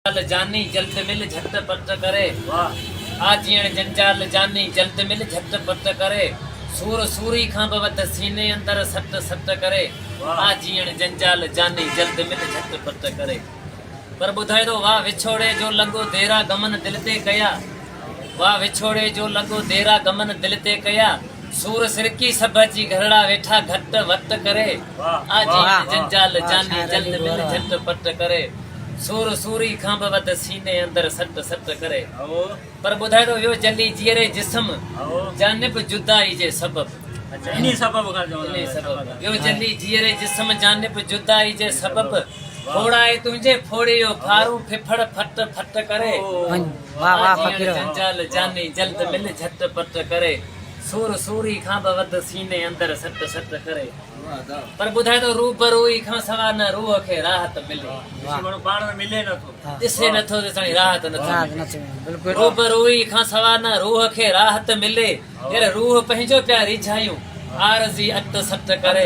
जानी जल्द मिल झट पट करे। आजीण जंजाल जानी जल्द मिल झट पट करे। सूर सूरी खां बवत सीने अंदर सट सट करे। आजीण जंजाल जानी जल्द मिल झट पट करे। पर ॿुधाए थो वाह विछोड़े जो लॻो देरा गमन दिल ते कया। वाह विछोड़े जो लॻो देरा गमन दिल ते कया। सूर सिरकी सभ जी घरड़ा वेठा घट वट करे। आजीण जंजाल जानी जल्द मिल झट पट करे। सूर सूरी खां बवत सीने अंदर सट सट करे। पर ॿुधाए थो यो जली जीअरे जिस्म जानिब जुदाई जे सबब। यो जली जीअरे जिस्म जानिब जुदाई जे सबब। फोड़ाए तुंहिंजे फोड़ियो फारू फिफड़ फट फट करे। जंजाल जानी जल्द मिल झट पट करे। सूर सूरी खां बवत सीने अंदर सट सट करे। पर ॿुधाए थो रूबरूई खां सवा न रूह खे राहत मिले। ॾिसे नथो ॾिसण राहत नथो। रूबरूई खां सवा न रूह खे राहत मिले। यार रूह पंहिंजो पिया रिझायूं आरज़ी अट सट करे।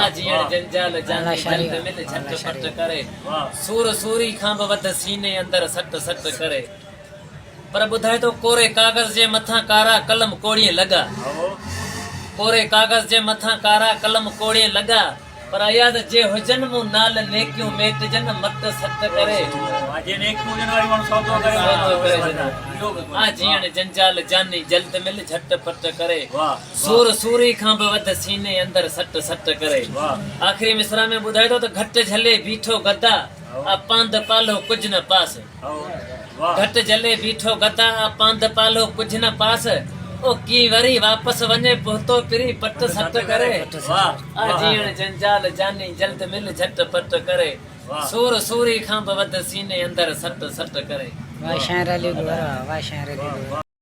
आजीण जंजाल जानी जल्द मिल झट पट करे। सूर सूरी खां बवत सीने अंदर सट सट करे। पर ॿुधाए थो कोरे कागज़ जे मथां कारा कलम कोड़िए लॻा। कोरे कागज़ जे मथां कारा कलम कोड़िए लॻा। पर याद जे हुजन मूं नाल नेकियूं मेटजन मट सट करे। आजीण जंजाल जानी जल्द मिल झट पट करे। सूर सूरी खां बवत सीने अंदर सट सट करे। आखिरी मिसरा में ॿुधाए थो त घट झले बीठो गदा पांद पालो कुझ न पास। घट जले बीठो गदा पांद पालो कुझ न पास। ओ की वरी वापस वने पोतो पिरी पट सट करे। आजीण जंजाल जानी जल्द मिल झट पट करे। सूर सूरी खां बवत सीने अंदर सट सट करे।